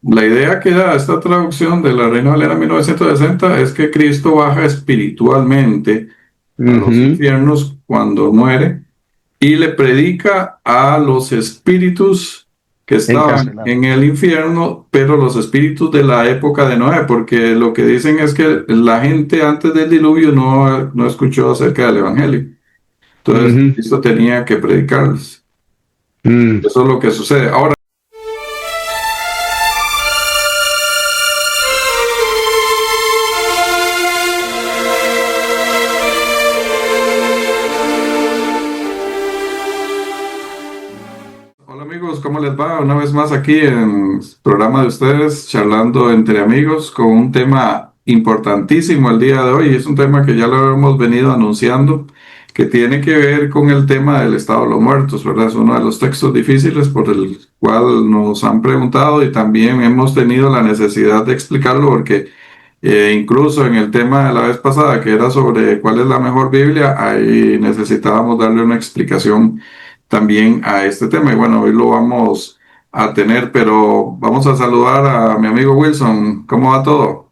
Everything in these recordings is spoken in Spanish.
La idea que da esta traducción de la Reina Valera 1960 es que Cristo baja espiritualmente a los Ujú. infiernos cuando muere y le predica a los espíritus que estaban Encarcelado. en el infierno, pero los espíritus de la época de Noé, porque lo que dicen es que la gente antes del diluvio no escuchó acerca del Evangelio. Entonces, Ujú. Cristo tenía que predicarles. Mm. Eso es lo que sucede. Ahora, hola amigos, ¿cómo les va? Una vez más aquí en el programa de ustedes, charlando entre amigos con un tema importantísimo el día de hoy. Es un tema que ya lo hemos venido anunciando, que tiene que ver con el tema del estado de los muertos, ¿verdad? Es uno de los textos difíciles por el cual nos han preguntado y también hemos tenido la necesidad de explicarlo porque incluso en el tema de la vez pasada, que era sobre cuál es la mejor Biblia, ahí necesitábamos darle una explicación también a este tema. Y bueno, hoy lo vamos a tener, pero vamos a saludar a mi amigo Wilson. ¿Cómo va todo?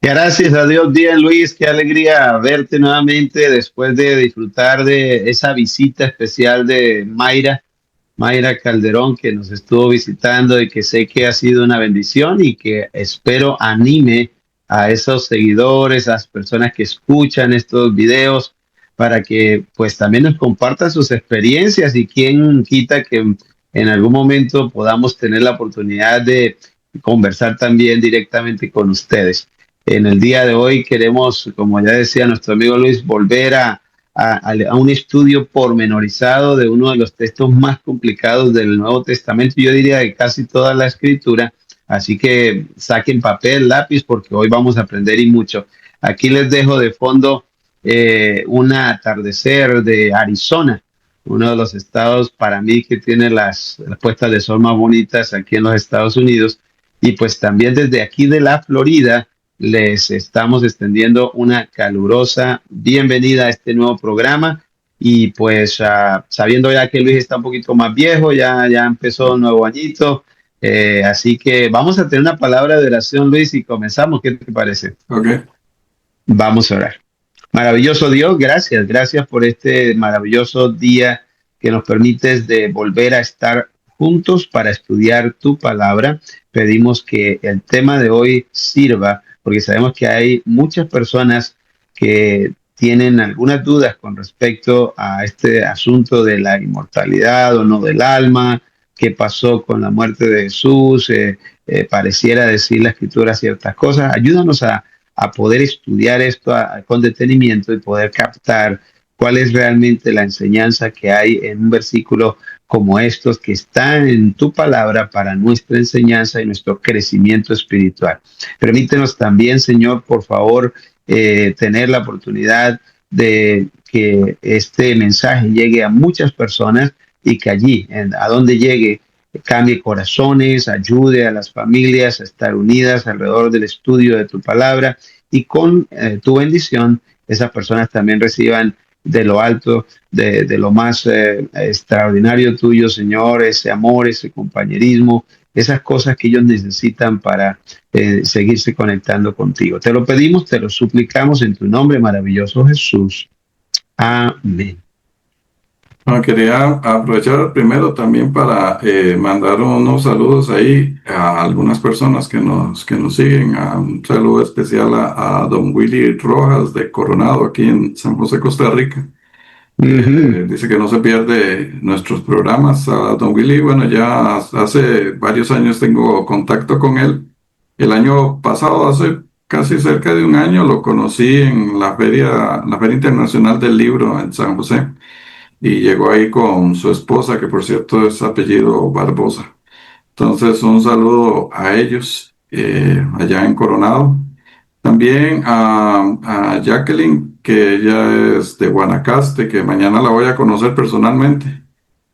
Gracias a Dios, bien Luis, qué alegría verte nuevamente después de disfrutar de esa visita especial de Mayra Calderón, que nos estuvo visitando y que sé que ha sido una bendición y que espero anime a esos seguidores, a las personas que escuchan estos videos, para que pues también nos compartan sus experiencias y quién quita que en algún momento podamos tener la oportunidad de conversar también directamente con ustedes. En el día de hoy queremos, como ya decía nuestro amigo Luis, volver a un estudio pormenorizado de uno de los textos más complicados del Nuevo Testamento, yo diría de casi toda la escritura, así que saquen papel, lápiz, porque hoy vamos a aprender y mucho. Aquí les dejo de fondo un atardecer de Arizona, uno de los estados para mí que tiene las puestas de sol más bonitas aquí en los Estados Unidos, y pues también desde aquí de la Florida les estamos extendiendo una calurosa bienvenida a este nuevo programa y pues sabiendo ya que Luis está un poquito más viejo, ya empezó un nuevo añito, así que vamos a tener una palabra de oración, Luis, y comenzamos. ¿Qué te parece? Ok. Vamos a orar. Maravilloso Dios, gracias por este maravilloso día que nos permites de volver a estar juntos para estudiar tu palabra. Pedimos que el tema de hoy sirva, porque sabemos que hay muchas personas que tienen algunas dudas con respecto a este asunto de la inmortalidad o no del alma, qué pasó con la muerte de Jesús, pareciera decir la escritura ciertas cosas. Ayúdanos a poder estudiar esto con detenimiento y poder captar cuál es realmente la enseñanza que hay en un versículo como estos que están en tu palabra para nuestra enseñanza y nuestro crecimiento espiritual. Permítenos también, Señor, por favor, tener la oportunidad de que este mensaje llegue a muchas personas y que allí, a donde llegue, cambie corazones, ayude a las familias a estar unidas alrededor del estudio de tu palabra y con tu bendición esas personas también reciban de lo alto, de lo más extraordinario tuyo, Señor, ese amor, ese compañerismo, esas cosas que ellos necesitan para seguirse conectando contigo. Te lo pedimos, te lo suplicamos en tu nombre maravilloso, Jesús. Amén. Bueno, quería aprovechar primero también para mandar unos saludos ahí a algunas personas que nos siguen. Un saludo especial a don Willy Rojas de Coronado, aquí en San José, Costa Rica. Ujú. Dice que no se pierde nuestros programas. A don Willy, bueno, ya hace varios años tengo contacto con él. El año pasado, hace casi cerca de un año, lo conocí en la Feria Internacional del Libro en San José y llegó ahí con su esposa, que por cierto es apellido Barbosa. Entonces, un saludo a ellos allá en Coronado. También a Jacqueline, que ella es de Guanacaste, que mañana la voy a conocer personalmente.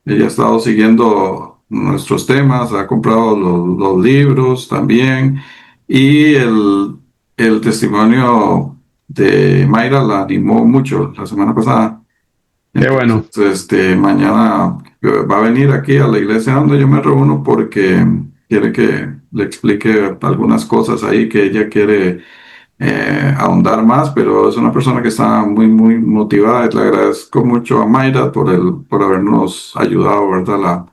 Ella ha estado siguiendo nuestros temas, ha comprado los libros también. Y el testimonio de Mayra la animó mucho la semana pasada. Qué bueno. Entonces, mañana va a venir aquí a la iglesia donde yo me reúno porque quiere le explique algunas cosas ahí que ella quiere ahondar más, pero es una persona que está muy, muy motivada. Y le agradezco mucho a Mayra por habernos ayudado, ¿verdad?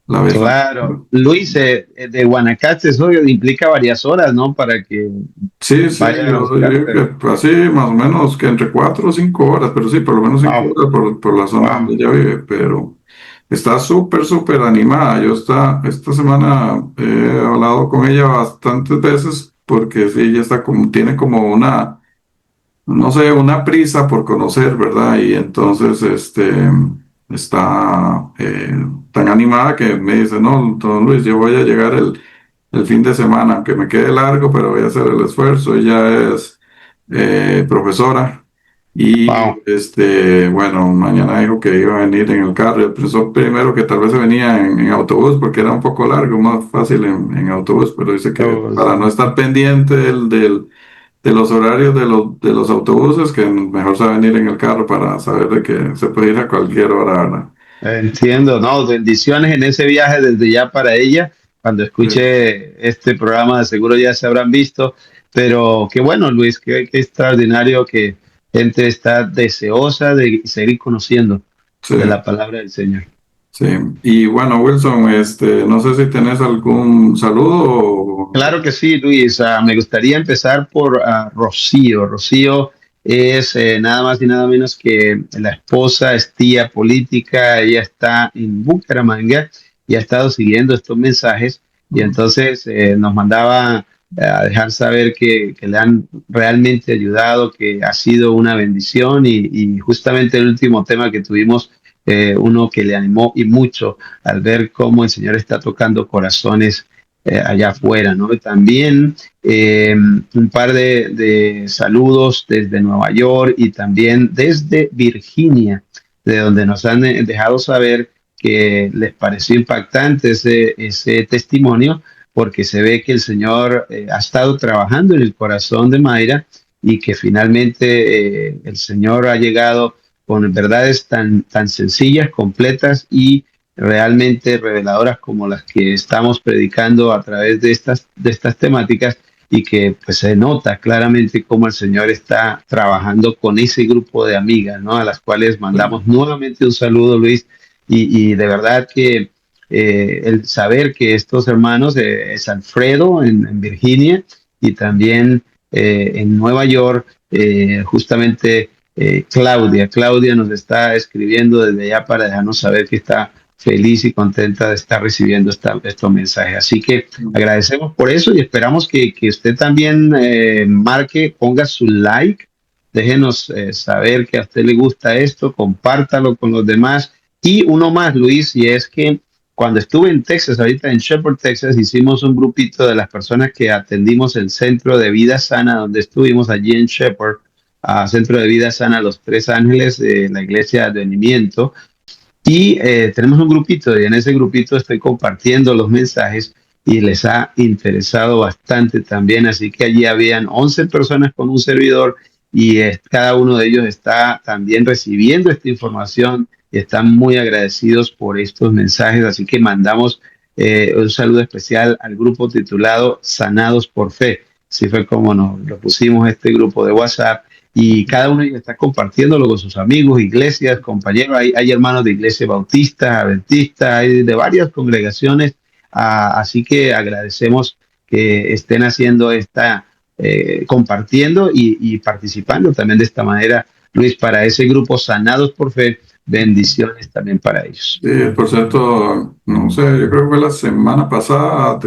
La vez. Claro, Luis, de Guanacaste eso implica varias horas, ¿no? Para que Sí, sí, vayan a yo digo buscarte. que así más o menos que entre 4 o 5 horas, pero sí, por lo menos cinco Wow, horas por la zona donde wow. ella vive, pero está súper, súper animada. Esta semana he hablado con ella bastantes veces porque sí, ella está como, tiene como una, no sé, una prisa por conocer, ¿verdad? Y entonces, está tan animada que me dice, no, don Luis, yo voy a llegar el fin de semana, aunque me quede largo, pero voy a hacer el esfuerzo. Ella es profesora y, Wow. bueno, mañana dijo que iba a venir en el carro. Yo pensó primero que tal vez se venía en autobús porque era un poco largo, más fácil en autobús, pero dice que Oh, para no sí. estar pendiente de los horarios de los autobuses, que mejor se va a venir en el carro para saber de que se puede ir a cualquier hora, ¿verdad? Entiendo, no, bendiciones en ese viaje desde ya para ella. Cuando Sí, escuche este programa, de seguro ya se habrán visto, pero qué bueno, Luis, qué extraordinario que gente está deseosa de seguir conociendo sí. de la palabra del Señor. Sí, y bueno, Wilson, no sé si tenés algún saludo Claro que sí, Luis. Me gustaría empezar por Rocío. Rocío es nada más y nada menos que la esposa, es tía política. Ella está en Bucaramanga y ha estado siguiendo estos mensajes y entonces nos mandaba a dejar saber que le han realmente ayudado, que ha sido una bendición y justamente el último tema que tuvimos, uno que le animó y mucho al ver cómo el Señor está tocando corazones allá afuera, ¿no? Y también un par de saludos desde Nueva York y también desde Virginia, de donde nos han dejado saber que les pareció impactante ese testimonio, porque se ve que el Señor ha estado trabajando en el corazón de Mayra y que finalmente el Señor ha llegado con verdades tan sencillas, completas y realmente reveladoras como las que estamos predicando a través de estas temáticas y que pues se nota claramente cómo el Señor está trabajando con ese grupo de amigas, ¿no? A las cuales mandamos nuevamente un saludo, Luis, y de verdad que el saber que estos hermanos, es Alfredo en Virginia y también en Nueva York, justamente Claudia nos está escribiendo desde allá para dejarnos saber que está feliz y contenta de estar recibiendo estos mensajes. Así que agradecemos por eso y esperamos que usted también ponga su like, déjenos saber que a usted le gusta esto, compártalo con los demás. Y uno más, Luis, y es que cuando estuve en Texas, ahorita en Shepherd, Texas, hicimos un grupito de las personas que atendimos el Centro de Vida Sana, donde estuvimos allí en Shepherd, Centro de Vida Sana Los Tres Ángeles, de la Iglesia de Advenimiento. Y tenemos un grupito y en ese grupito estoy compartiendo los mensajes y les ha interesado bastante también. Así que allí habían 11 personas con un servidor y cada uno de ellos está también recibiendo esta información y están muy agradecidos por estos mensajes. Así que mandamos un saludo especial al grupo titulado Sanados por Fe. Así fue como nos lo pusimos este grupo de WhatsApp y cada uno de ellos está compartiéndolo con sus amigos, iglesias, compañeros. Hay hermanos de iglesias bautistas, adventistas, hay de varias congregaciones. Así que agradecemos que estén haciendo compartiendo y participando también de esta manera, Luis, para ese grupo Sanados por Fe. Bendiciones también para ellos. por cierto, no sé, yo creo que fue la semana pasada,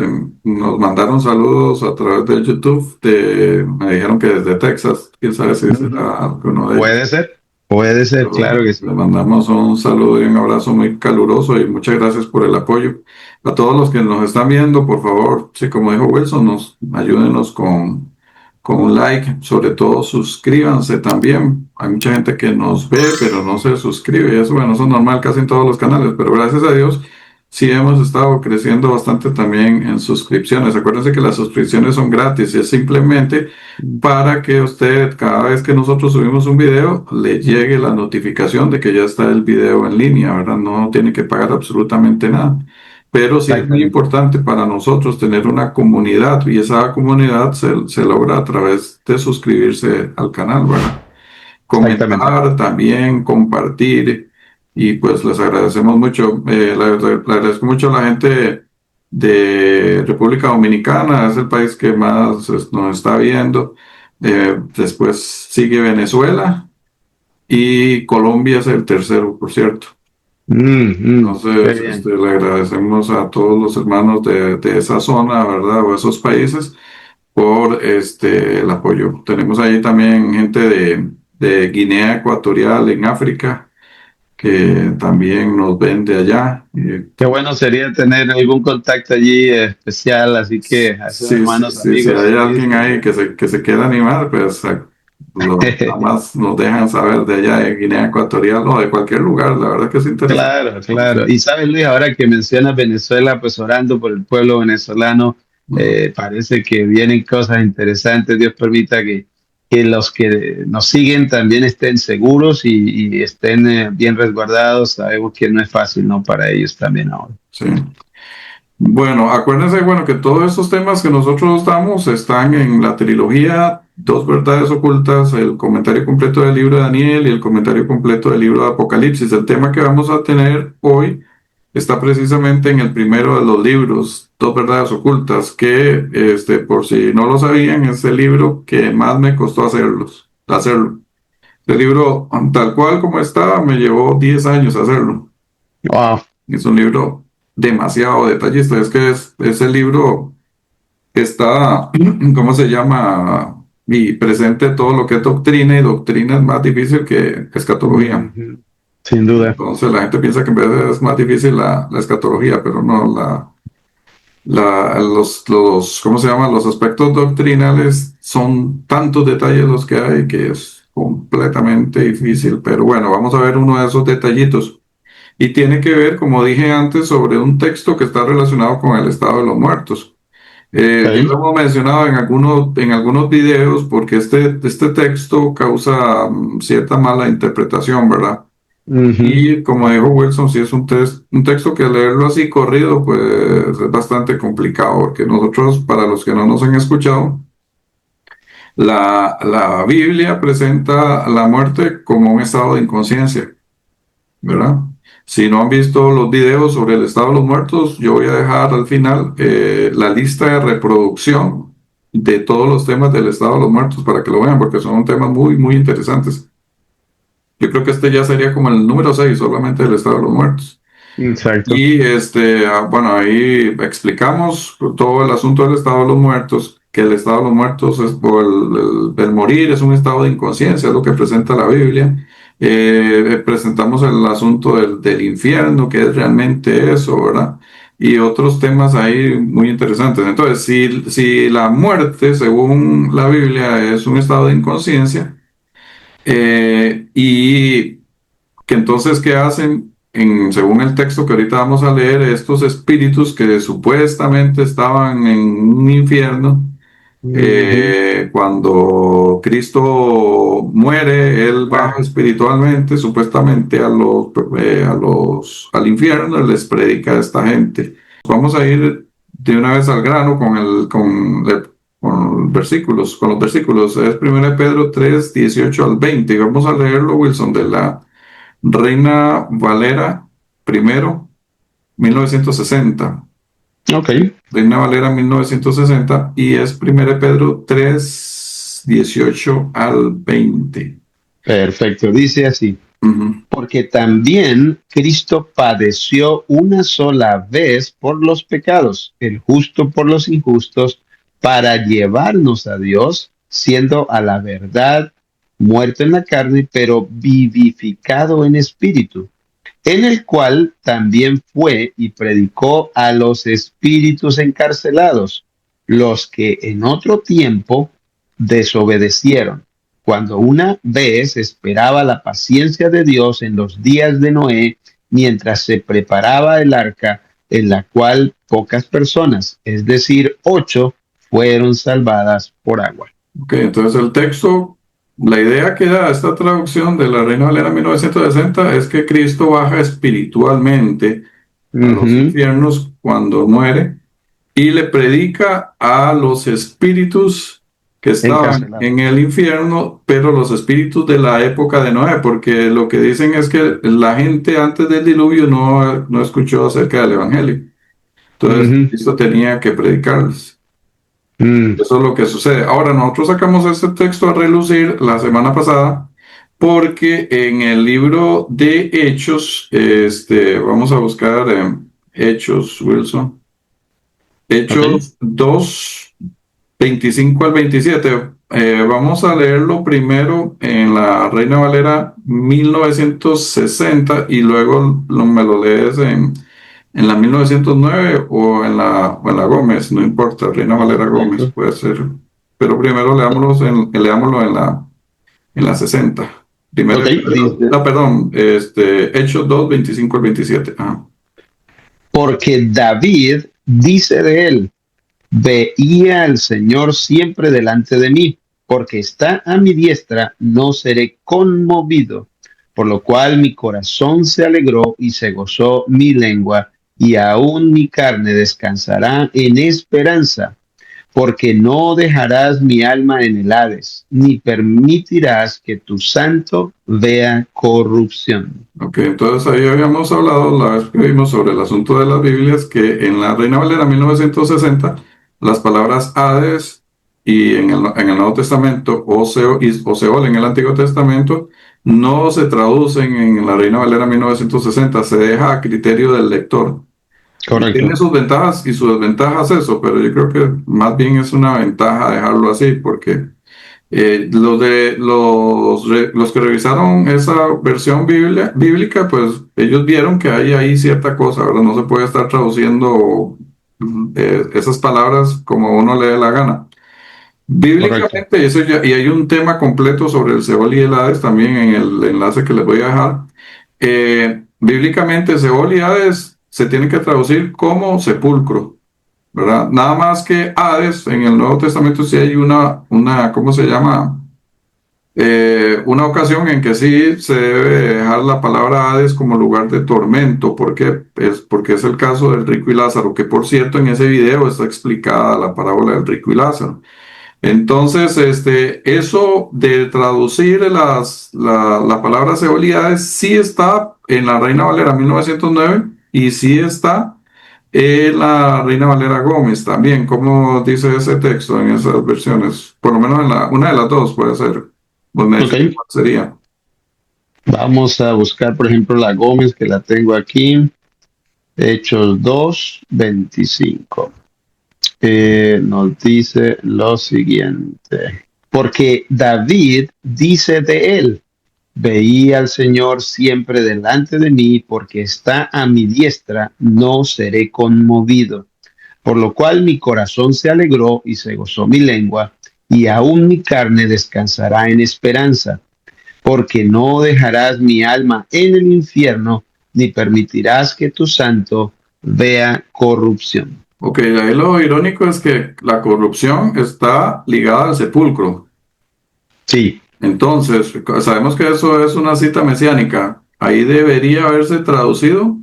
nos mandaron saludos a través de YouTube, me dijeron que desde Texas, quién sabe si Ujú. será alguno de ellos. Puede ser, Pero claro que le sí. mandamos un saludo y un abrazo muy caluroso y muchas gracias por el apoyo. A todos los que nos están viendo, por favor, sí, como dijo Wilson, ayúdenos con un like, sobre todo suscríbanse también. Hay mucha gente que nos ve, pero no se suscribe, y eso, bueno, eso es normal casi en todos los canales, pero gracias a Dios sí hemos estado creciendo bastante también en suscripciones. Acuérdense que las suscripciones son gratis y es simplemente para que usted, cada vez que nosotros subimos un video, le llegue la notificación de que ya está el video en línea, ¿verdad? No tiene que pagar absolutamente nada. pero sí es muy Exactamente. importante para nosotros tener una comunidad y esa comunidad se logra a través de suscribirse al canal, ¿verdad? Exactamente. Comentar también, compartir y pues les agradecemos mucho. Le agradezco mucho a la gente de República Dominicana, es el país que más nos está viendo. Después sigue Venezuela y Colombia es el tercero, por cierto. Qué Entonces, bien. le agradecemos a todos los hermanos de esa zona, ¿verdad? O esos países por el apoyo. Tenemos ahí también gente de Guinea Ecuatorial en África que también nos ven de allá. Qué bueno sería tener algún contacto allí especial, así que a esos Sí, sí, hermanos, sí, si amigos, hay sí, alguien sí. ahí que se quiera animar, pues nada más nos dejan saber de allá de Guinea Ecuatorial o de cualquier lugar. La verdad que es interesante Claro, conocer. claro. Y sabes, Luis, ahora que mencionas Venezuela, pues orando por el pueblo venezolano, Ujú. parece que vienen cosas interesantes. Dios permita que los que nos siguen también estén seguros y estén bien resguardados. Sabemos que no es fácil, ¿no? Para ellos también ahora. Sí. Bueno, acuérdense, bueno, que todos estos temas que nosotros damos están en la trilogía Dos Verdades Ocultas, el comentario completo del libro de Daniel y el comentario completo del libro de Apocalipsis. El tema que vamos a tener hoy está precisamente en el primero de los libros, Dos Verdades Ocultas, que, por si no lo sabían, es el libro que más me costó hacerlo. El libro, tal cual como está, me llevó 10 años hacerlo. Wow. Es un libro demasiado detallista. Es que es el libro que está, ¿cómo se llama? Y presente todo lo que es doctrina, y doctrina es más difícil que escatología. Ujú. Sin duda. Entonces la gente piensa que en vez de es más difícil la escatología, pero no, ¿cómo se llama? Los aspectos doctrinales son tantos detalles los que hay que es completamente difícil. Pero bueno, vamos a ver uno de esos detallitos. Y tiene que ver, como dije antes, sobre un texto que está relacionado con el estado de los muertos. Ya Ok. lo hemos mencionado en algunos videos porque este texto causa cierta mala interpretación, ¿verdad? Ujú. Y como dijo Wilson, si es un texto que leerlo así corrido, pues es bastante complicado, porque nosotros, para los que no nos han escuchado, la Biblia presenta la muerte como un estado de inconsciencia, ¿verdad? Si no han visto los videos sobre el estado de los muertos, yo voy a dejar al final la lista de reproducción de todos los temas del estado de los muertos para que lo vean, porque son temas muy, muy interesantes. Yo creo que este ya sería como el número 6 solamente del estado de los muertos. Exacto. Y bueno, ahí explicamos todo el asunto del estado de los muertos, que el estado de los muertos es por el morir, es un estado de inconsciencia, es lo que presenta la Biblia. Presentamos el asunto del infierno, que es realmente eso, ¿verdad? Y otros temas ahí muy interesantes. Entonces, si la muerte, según la Biblia, es un estado de inconsciencia, y que entonces, ¿qué hacen? Según el texto que ahorita vamos a leer, estos espíritus que supuestamente estaban en un infierno, Ujú. cuando Cristo muere, Él baja espiritualmente, supuestamente al infierno, y les predica a esta gente. Vamos a ir de una vez al grano con los versículos. Es 1 Pedro 3, 18 al 20. Y vamos a leerlo, Wilson, de la Reina Valera primero, 1960. Ok. Reina Valera 1960 y es 1 Pedro 3, 18 al 20. Perfecto. Dice así. Ujú. Porque también Cristo padeció una sola vez por los pecados, el justo por los injustos, para llevarnos a Dios, siendo a la verdad muerto en la carne, pero vivificado en espíritu, en el cual también fue y predicó a los espíritus encarcelados, los que en otro tiempo desobedecieron, cuando una vez esperaba la paciencia de Dios en los días de Noé, mientras se preparaba el arca, en la cual pocas personas, es decir, 8, fueron salvadas por agua. Ok, entonces el texto, la idea que da esta traducción de la Reina Valera 1960 es que Cristo baja espiritualmente a los Ujú. infiernos cuando muere, y le predica a los espíritus que estaban Encarcelado. en el infierno, pero los espíritus de la época de Noé, porque lo que dicen es que la gente antes del diluvio no escuchó acerca del Evangelio. Entonces, Ujú. Cristo tenía que predicarles. Mm. Eso es lo que sucede. Ahora, nosotros sacamos este texto a relucir la semana pasada porque en el libro de Hechos, vamos a buscar Hechos, Wilson. Ok. Hechos 2 25 al 27. Vamos a leerlo primero en la Reina Valera 1960 y luego me lo lees en la 1909 o en la Gómez, no importa, Reina Valera Gómez Perfecto. puede ser. Pero primero leámoslo en la 60. Ok, Primero, dice, no, perdón, Hechos 2 25 al 27. Ajá. porque David dice de él, veía al Señor siempre delante de mí, porque está a mi diestra, no seré conmovido, por lo cual mi corazón se alegró y se gozó mi lengua, y aún mi carne descansará en esperanza, porque no dejarás mi alma en el Hades, ni permitirás que tu santo vea corrupción. Ok, entonces ahí habíamos hablado la vez que vimos sobre el asunto de las Biblias, que en la Reina Valera 1960 las palabras Hades y en el Nuevo Testamento o Seol en el Antiguo Testamento no se traducen en la Reina Valera 1960, se deja a criterio del lector. Y tiene Correcto. sus ventajas y sus desventajas eso, pero yo creo que más bien es una ventaja dejarlo así, porque los que revisaron esa versión bíblica, pues ellos vieron que hay ahí cierta cosa, ¿verdad? No se puede estar traduciendo esas palabras como uno le dé la gana. Correcto. Bíblicamente, y hay un tema completo sobre el Seol y el Hades también en el enlace que les voy a dejar. Bíblicamente, Seol y Hades se tienen que traducir como sepulcro, ¿verdad? Nada más que Hades, en el Nuevo Testamento sí hay ¿cómo se llama? Una ocasión en que sí se debe dejar la palabra Hades como lugar de tormento. ¿Por qué? Porque es el caso del rico y Lázaro, que por cierto en ese video está explicada la parábola del rico y Lázaro. Entonces, eso de traducir la palabra Seol y Hades sí está en la Reina Valera 1909 y sí está la Reina Valera Gómez también. ¿Cómo dice ese texto en esas versiones? Por lo menos en una de las dos puede ser. Vos me Ok. decís cuál sería. Vamos a buscar, por ejemplo, la Gómez, que la tengo aquí. Hechos 2:25. Nos dice lo siguiente. Porque David dice de él, veía al Señor siempre delante de mí, porque está a mi diestra, no seré conmovido. Por lo cual mi corazón se alegró y se gozó mi lengua, y aún mi carne descansará en esperanza, porque no dejarás mi alma en el infierno, ni permitirás que tu santo vea corrupción. Ok, ahí lo irónico es que la corrupción está ligada al sepulcro. Sí, Entonces, sabemos que eso es una cita mesiánica. Ahí debería haberse traducido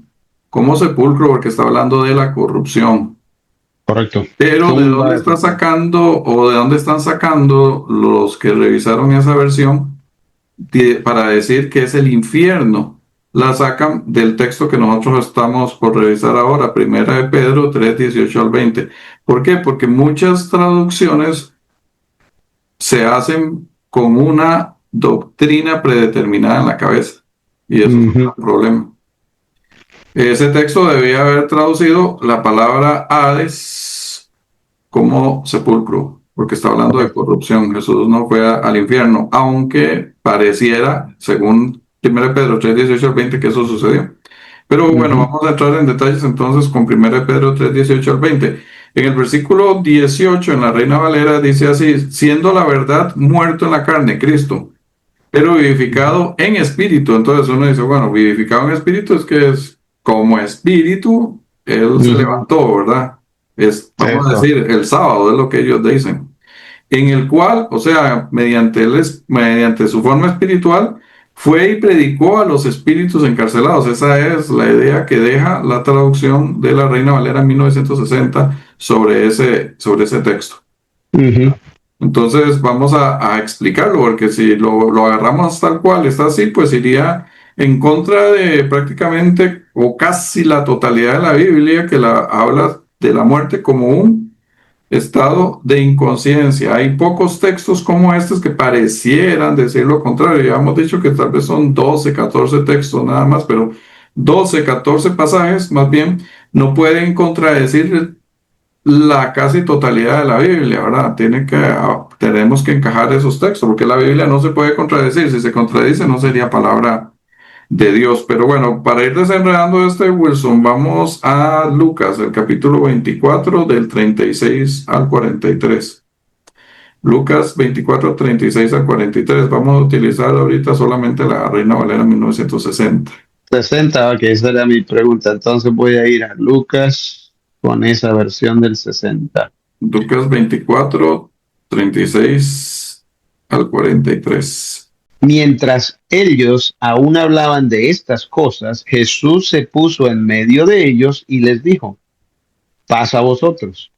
como sepulcro porque está hablando de la corrupción. correcto. Pero ¿de Tumba dónde de está sepulcro. sacando o de dónde están sacando los que revisaron esa versión para decir que es el infierno? La sacan del texto que nosotros estamos por revisar ahora, Primera de Pedro 3:18 al 20. ¿Por qué? Porque muchas traducciones se hacen con una doctrina predeterminada en la cabeza. Y eso es un Ujú. gran problema. Ese texto debía haber traducido la palabra Hades como sepulcro, porque está hablando de Correcto. corrupción. Jesús no fue al infierno, aunque pareciera, según 1 Pedro 3:18 al 20, que eso sucedió. Pero bueno, Ujú. vamos a entrar en detalles entonces con 1 Pedro 3:18 al 20. En el versículo 18, en la Reina Valera, dice así, siendo la verdad muerto en la carne, Cristo, pero Ujú. vivificado en espíritu. Entonces uno dice, bueno, vivificado en espíritu es que es como espíritu, Él se Ujú. levantó, ¿verdad? Vamos a Eso. decir, el sábado, es lo que ellos dicen. En el cual, o sea, mediante su forma espiritual, fue y predicó a los espíritus encarcelados. Esa es la idea que deja la traducción de la Reina Valera en 1960 sobre ese texto. Ujú. Entonces vamos a explicarlo, porque si lo agarramos tal cual, está así, pues iría en contra de prácticamente o casi la totalidad de la Biblia, que habla de la muerte como un estado de inconsciencia. Hay pocos textos como estos que parecieran decir lo contrario. Ya hemos dicho que tal vez son 12, 14 textos nada más, pero 12, 14 pasajes más bien no pueden contradecir la casi totalidad de la Biblia, ¿verdad? Tenemos que encajar esos textos, porque la Biblia no se puede contradecir. Si se contradice, no sería palabra de Dios. Pero bueno, para ir desenredando Wilson, vamos a Lucas, el capítulo 24, del 36 al 43. Lucas 24, 36 al 43. Vamos a utilizar ahorita solamente la Reina Valera 1960. 60, ok, esa era mi pregunta. Entonces voy a ir a Lucas con esa versión del 60. Lucas 24, 36 al 43. Mientras ellos aún hablaban de estas cosas, Jesús se puso en medio de ellos y les dijo, paz a vosotros.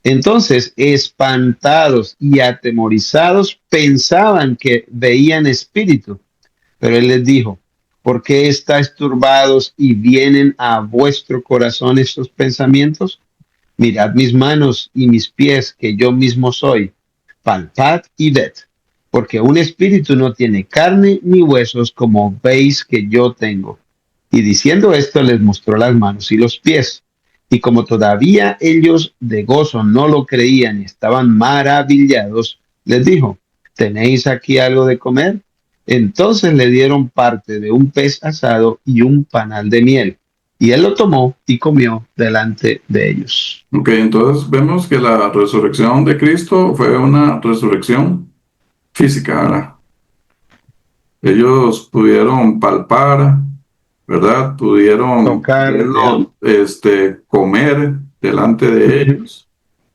Entonces, espantados y atemorizados, pensaban que veían espíritu, pero él les dijo, ¿por qué estáis turbados y vienen a vuestro corazón estos pensamientos? Mirad mis manos y mis pies, que yo mismo soy. Palpad y ved, porque un espíritu no tiene carne ni huesos como veis que yo tengo. Y diciendo esto les mostró las manos y los pies. Y como todavía ellos de gozo no lo creían y estaban maravillados, les dijo, ¿tenéis aquí algo de comer? Entonces le dieron parte de un pez asado y un panal de miel. Y él lo tomó y comió delante de ellos. Ok, entonces vemos que la resurrección de Cristo fue una resurrección física, ¿verdad? Ellos pudieron palpar, ¿verdad? Pudieron Tocar, ya. verlo, comer delante de Ujú, ellos,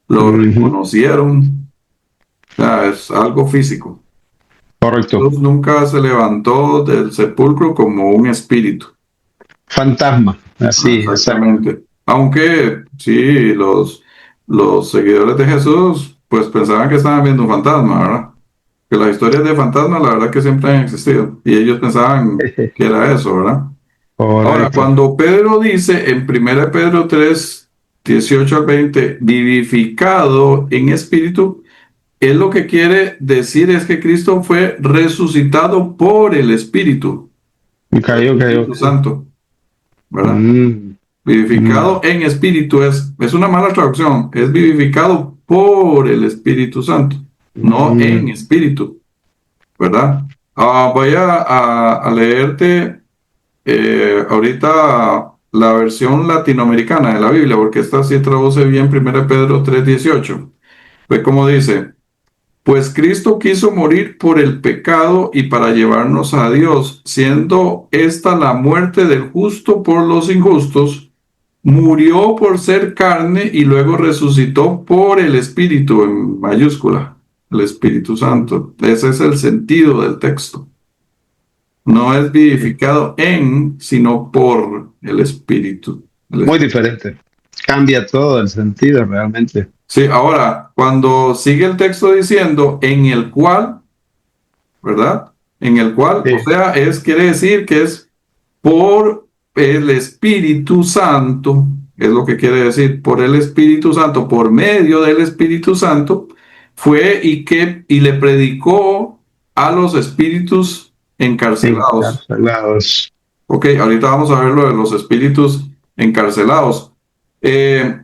lo ujú. reconocieron, o sea, es algo físico. Correcto. Jesús nunca se levantó del sepulcro como un espíritu. Fantasma, así, exacto. Exactamente. Aunque sí, los seguidores de Jesús, pues pensaban que estaban viendo un fantasma, ¿verdad? Que las historias de fantasmas, la verdad que siempre han existido. Y ellos pensaban que era eso, ¿verdad? Ahora, Correcto. cuando Pedro dice en 1 Pedro 3, 18 al 20, vivificado en espíritu, él lo que quiere decir es que Cristo fue resucitado por el Ok, por el ok, Espíritu ok. Santo, ¿verdad? Mm, Vivificado mm, en espíritu es una mala traducción, es vivificado por el Espíritu Santo, no en mm. espíritu, ¿verdad? Voy a leerte ahorita la versión latinoamericana de la Biblia, porque esta sí traduce bien 1 Pedro 3:18. Ve cómo dice, pues Cristo quiso morir por el pecado y para llevarnos a Dios, siendo esta la muerte del justo por los injustos, murió por ser carne y luego resucitó por el Espíritu en mayúscula, el Espíritu Santo. Ese es el sentido del texto. No es vivificado en, sino por el Espíritu. Muy diferente. Cambia todo el sentido realmente. Sí, ahora, cuando sigue el texto diciendo en el cual, ¿verdad? En el cual, o Sí. sea, quiere decir que es por el Espíritu Santo, es lo que quiere decir, por el Espíritu Santo, por medio del Espíritu Santo, fue y le predicó a los espíritus encarcelados. Encarcelados. Ok, ahorita vamos a ver lo de los espíritus encarcelados. Eh,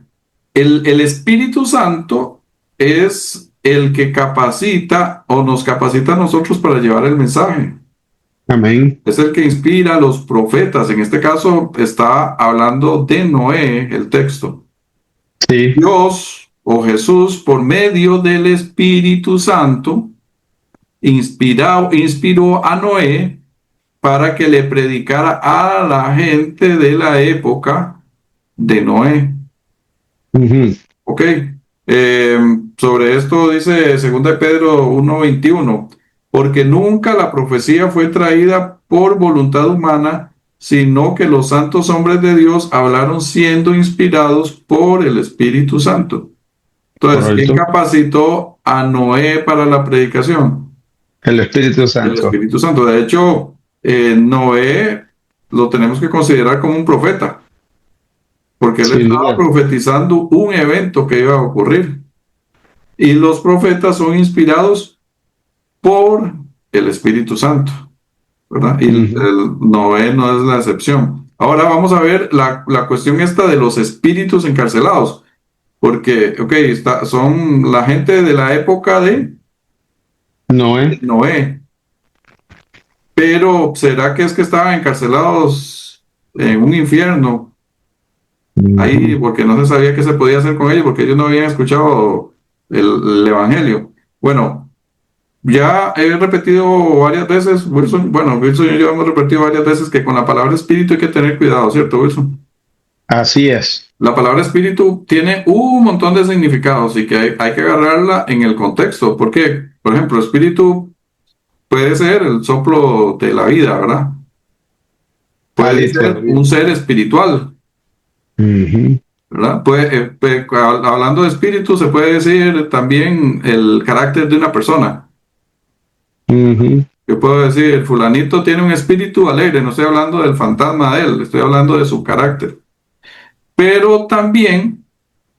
el Espíritu Santo es el que capacita o nos capacita a nosotros para llevar el mensaje. Amén. Es el que inspira a los profetas. En este caso está hablando de Noé, el texto. Sí. Dios o Jesús, por medio del Espíritu Santo, inspiró a Noé para que le predicara a la gente de la época de Noé. Ujú. Ok. Sobre esto dice 2 Pedro 1:21. porque nunca la profecía fue traída por voluntad humana, sino que los santos hombres de Dios hablaron siendo inspirados por el Espíritu Santo. Entonces, ¿quién Correcto. capacitó a Noé para la predicación? El Espíritu El Santo. Espíritu Santo. De hecho, Noé lo tenemos que considerar como un profeta, porque él Sin estaba duda. profetizando un evento que iba a ocurrir. Y los profetas son inspirados por el Espíritu Santo, ¿verdad? Y Ujú. el Noé no es la excepción. Ahora vamos a ver la cuestión esta de los espíritus encarcelados, porque, ok, son la gente de la época de Noé. Noé, pero ¿será que es que estaban encarcelados en un infierno? Ahí, Ujú. porque no se sabía qué se podía hacer con ellos, porque ellos no habían escuchado el Evangelio. Bueno, ya he repetido varias veces, Wilson, bueno, Wilson y yo hemos repetido varias veces que con la palabra espíritu hay que tener cuidado, ¿cierto, Wilson? Así es. La palabra espíritu tiene un montón de significados y que hay que agarrarla en el contexto. ¿Por qué? Por ejemplo, espíritu puede ser el soplo de la vida, ¿verdad? Puede Hálito de la ser vida. un ser espiritual, Ujú. ¿verdad? Hablando de espíritu, se puede decir también el carácter de una persona. Ujú. Yo puedo decir, fulanito tiene un espíritu alegre, no estoy hablando del fantasma de él, estoy hablando de su carácter. Pero también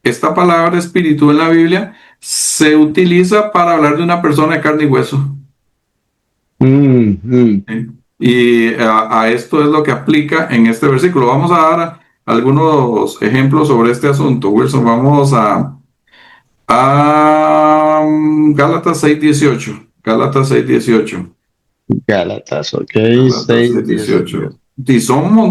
esta palabra espíritu en la Biblia se utiliza para hablar de una persona de carne y hueso. Ujú. ¿Sí? Y a esto es lo que aplica en este versículo. Vamos a dar algunos ejemplos sobre este asunto. Wilson, vamos a Gálatas 6:18. Gálatas 6:18. Gálatas, ok. Gálatas 6, 10, 10. 6:18. Y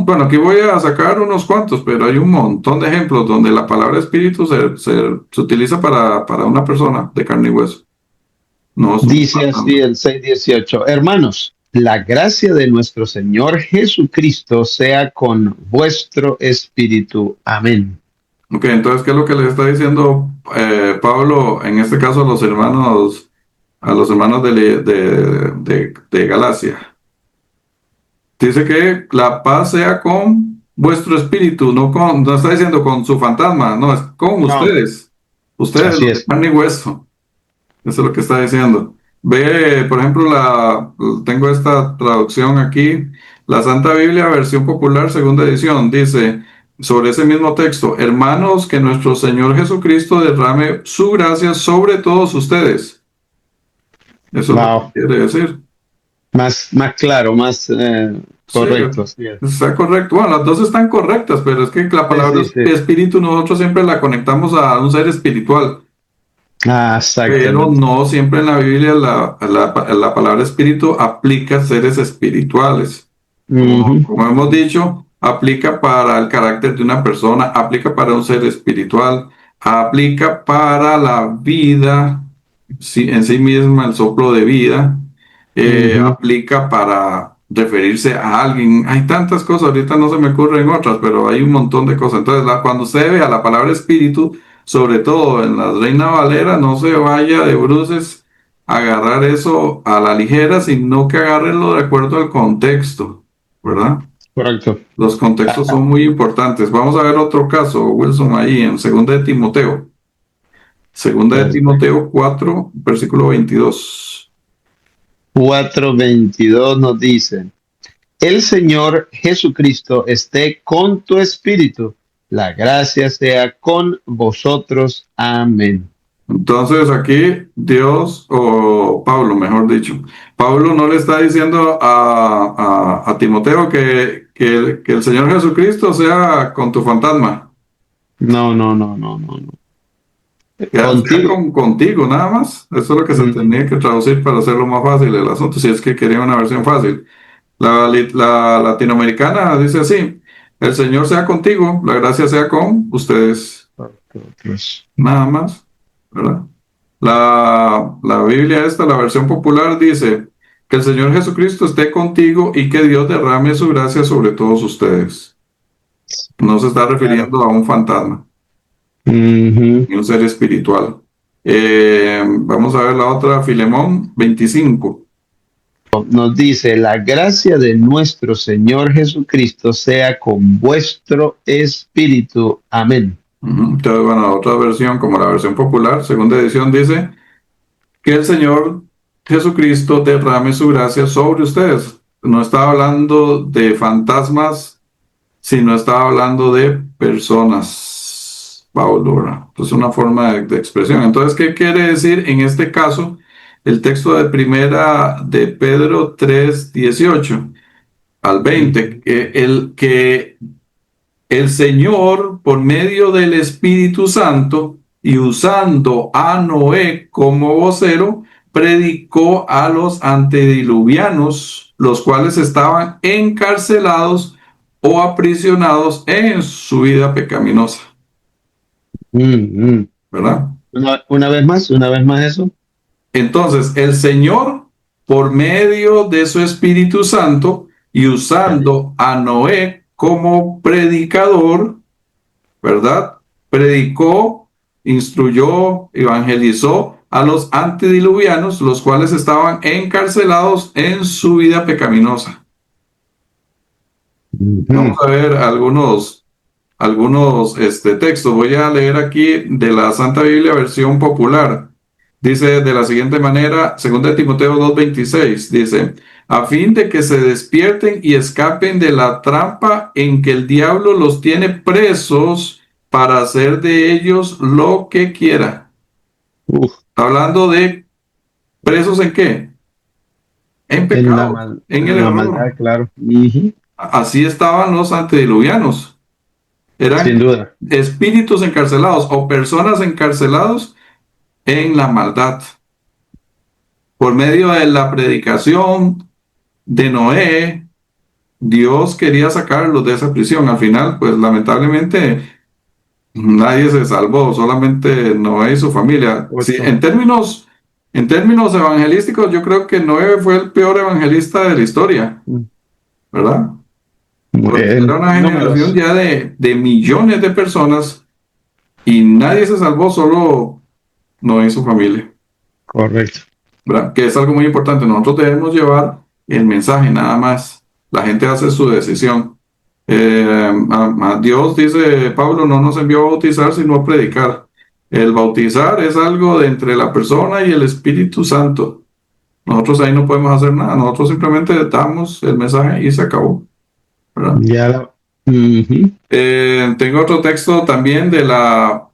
bueno, aquí voy a sacar unos cuantos, pero hay un montón de ejemplos donde la palabra espíritu se utiliza para una persona de carne y hueso. No es un Dice así fantasma. el 6:18. Hermanos, la gracia de nuestro Señor Jesucristo sea con vuestro espíritu. Amén. Ok, entonces, ¿qué es lo que le está diciendo Pablo, en este caso a los hermanos de Galacia? Dice que la paz sea con vuestro espíritu, no está diciendo con su fantasma, no, es con No, ustedes así los de es. carne y hueso. Eso es lo que está diciendo. Ve, por ejemplo, tengo esta traducción aquí, la Santa Biblia, versión popular, segunda edición, dice sobre ese mismo texto, hermanos, que nuestro Señor Jesucristo derrame su gracia sobre todos ustedes. Eso es lo que Wow. quiere decir. Más claro, más Sí, correcto. Sí, está correcto. Bueno, las dos están correctas, pero es que la sí, palabra sí, sí. espíritu nosotros siempre la conectamos a un ser espiritual. Ah, Pero exactamente. no siempre en la Biblia la palabra espíritu aplica a seres espirituales. Ujú. Como hemos dicho, aplica para el carácter de una persona, aplica para un ser espiritual, aplica para la vida en sí misma, el soplo de vida, Ujú. aplica para referirse a alguien. Hay tantas cosas, ahorita no se me ocurren otras, pero hay un montón de cosas. Entonces, cuando usted vea la palabra espíritu, sobre todo en la Reina Valera, no se vaya de bruces a agarrar eso a la ligera, sino que agárrelo de acuerdo al contexto, ¿verdad? Correcto. Los contextos son muy importantes. Vamos a ver otro caso, Wilson, ahí en Segunda de Timoteo. Segunda de Perfecto. Timoteo 4, versículo 22. 4:22 nos dice, el Señor Jesucristo esté con tu espíritu. La gracia sea con vosotros. Amén. Entonces aquí Dios, o Pablo, mejor dicho, Pablo no le está diciendo a Timoteo que el Señor Jesucristo sea con tu fantasma, No, no, no, no, no, no. que sea Contigo. contigo nada más. Eso es lo que se Ujú. tenía que traducir para hacerlo más fácil el asunto, si es que quería una versión fácil. La latinoamericana dice así, el Señor sea contigo, la gracia sea con ustedes, Vosotros. nada más, ¿verdad? La Biblia esta, la versión popular, dice que el Señor Jesucristo esté contigo y que Dios derrame su gracia sobre todos ustedes. No se está Claro. refiriendo a un fantasma, Ujú. ni un ser espiritual. Vamos a ver la otra, Filemón 25. 1 nos dice, la gracia de nuestro Señor Jesucristo sea con vuestro espíritu. Amén. Entonces, bueno, otra versión, como la versión popular, segunda edición, dice que el Señor Jesucristo derrame su gracia sobre ustedes. No estaba hablando de fantasmas, sino estaba hablando de personas, Pablo, ¿verdad? Es una forma de expresión. Entonces, ¿qué quiere decir en este caso el texto de primera de Pedro 3:18 al 20? Que el Señor, por medio del Espíritu Santo y usando a Noé como vocero, predicó a los antediluvianos, los cuales estaban encarcelados o aprisionados en su vida pecaminosa, Mm, mm. ¿verdad? Una vez más eso. Entonces, el Señor, por medio de su Espíritu Santo y usando a Noé como predicador, ¿verdad? Predicó, instruyó, evangelizó a los antediluvianos, los cuales estaban encarcelados en su vida pecaminosa. Vamos a ver algunos textos. Voy a leer aquí de la Santa Biblia versión popular. Dice de la siguiente manera, 2 Timoteo 2:26, dice, a fin de que se despierten y escapen de la trampa en que el diablo los tiene presos para hacer de ellos lo que quiera. Uf, Hablando de presos en qué? En pecado, en el en la maldad, error. claro. Ujú. Así estaban los antediluvianos. Sin Eran duda. espíritus encarcelados o personas encarcelados en la maldad. Por medio de la predicación de Noé, Dios quería sacarlos de esa prisión. Al final, pues lamentablemente nadie se salvó, solamente Noé y su familia. Sí, Ocho. en términos evangelísticos, yo creo que Noé fue el peor evangelista de la historia, Mm. ¿verdad? Porque era En una generación números. ya de millones de personas y nadie se salvó, solo Noé y su familia, Correcto. ¿verdad? Que es algo muy importante. Nosotros debemos llevar el mensaje nada más. La gente hace su decisión. A Dios, dice Pablo, no nos envió a bautizar, sino a predicar. El bautizar es algo de entre la persona y el Espíritu Santo. Nosotros ahí no podemos hacer nada. Nosotros simplemente damos el mensaje y se acabó, ¿verdad? Ujú. Tengo otro texto también de la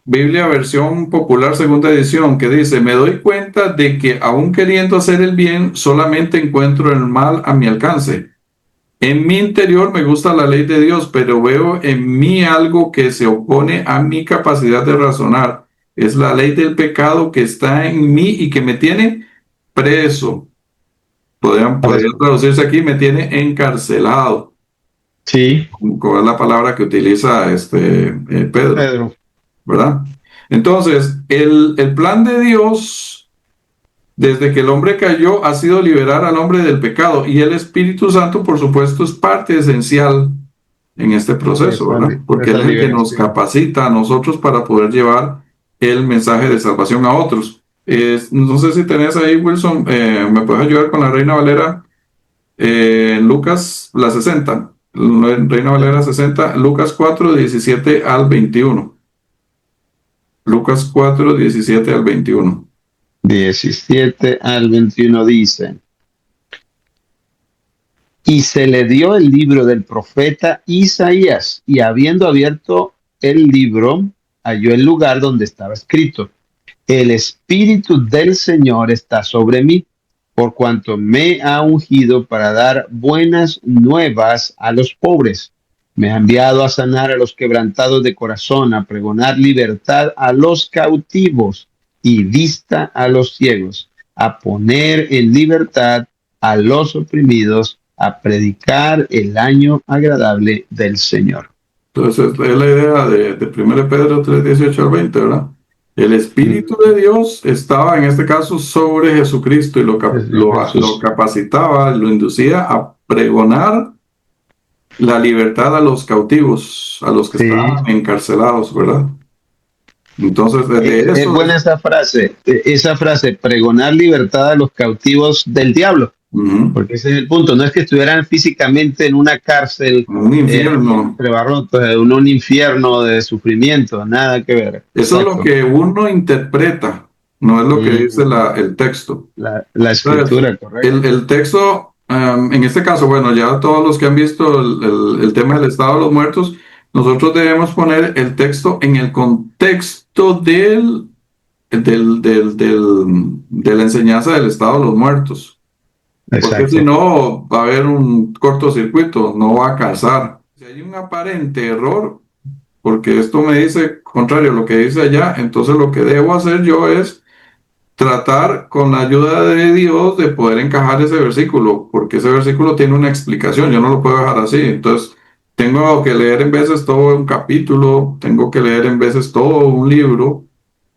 Biblia versión popular segunda edición que dice, me doy cuenta de que aún queriendo hacer el bien, solamente encuentro el mal a mi alcance. En mi interior me gusta la ley de Dios, pero veo en mí algo que se opone a mi capacidad de razonar. Es la ley del pecado que está en mí y que me tiene preso. Podría Preso. traducirse aquí, me tiene encarcelado, Sí, como es la palabra que utiliza Pedro, Pedro. ¿verdad? Entonces, el plan de Dios, desde que el hombre cayó, ha sido liberar al hombre del pecado y el Espíritu Santo, por supuesto, es parte esencial en este proceso, ¿verdad? De Porque él esa es el que nos liberación. capacita a nosotros para poder llevar el mensaje de salvación a otros. No sé si tenés ahí, Wilson, me puedes ayudar con la Reina Valera, Lucas, la 60, Reina Valera 60, Lucas 4:17 al 21. Lucas 4:17 al 21. 17 al 21 dice, y se le dio el libro del profeta Isaías, y habiendo abierto el libro, halló el lugar donde estaba escrito, el Espíritu del Señor está sobre mí, por cuanto me ha ungido para dar buenas nuevas a los pobres. Me ha enviado a sanar a los quebrantados de corazón, a pregonar libertad a los cautivos y vista a los ciegos, a poner en libertad a los oprimidos, a predicar el año agradable del Señor. Entonces, es la idea de 1 Pedro 3:18 al 20, ¿verdad? El Espíritu de Dios estaba en este caso sobre Jesucristo y lo Jesús. capacitaba, lo inducía a pregonar la libertad a los cautivos, a los que Sí. estaban encarcelados, ¿verdad? Entonces, desde Es eso, buena esa frase, pregonar libertad a los cautivos del diablo. Ujú. Porque ese es el punto. No es que estuvieran físicamente en una cárcel Un infierno. entre barrotes, en un infierno de sufrimiento, nada que ver. Eso es lo Exacto. que uno interpreta, no es lo que dice Mm, el texto. la Entonces, escritura, correcto. el texto, en este caso, bueno, ya todos los que han visto el tema del estado de los muertos, nosotros debemos poner el texto en el contexto de la enseñanza del estado de los muertos, porque si Exacto. no va a haber un cortocircuito, no va a calzar. Si hay un aparente error, porque esto me dice contrario a lo que dice allá, entonces lo que debo hacer yo es tratar con la ayuda de Dios de poder encajar ese versículo, porque ese versículo tiene una explicación, yo no lo puedo dejar así. Entonces, tengo que leer en veces todo un capítulo, tengo que leer en veces todo un libro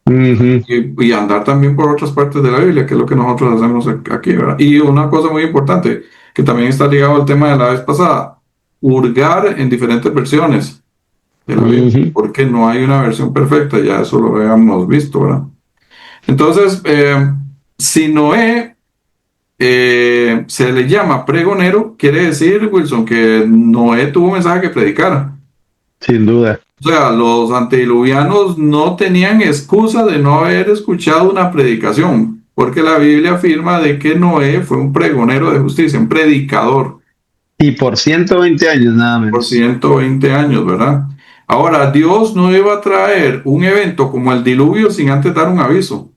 Ujú. y andar también por otras partes de la Biblia, que es lo que nosotros hacemos aquí, ¿verdad? Y una cosa muy importante, que también está ligado al tema de la vez pasada, hurgar en diferentes versiones de la Biblia, Ujú. porque no hay una versión perfecta, ya eso lo habíamos visto, ¿verdad? Entonces, si Noé se le llama pregonero, quiere decir, Wilson, que Noé tuvo un mensaje que predicar. Sin duda. O sea, los antediluvianos no tenían excusa de no haber escuchado una predicación, porque la Biblia afirma de que Noé fue un pregonero de justicia, un predicador Y por 120 años nada por menos. 120 años, ¿verdad? Ahora, Dios no iba a traer un evento como el diluvio sin antes dar un aviso.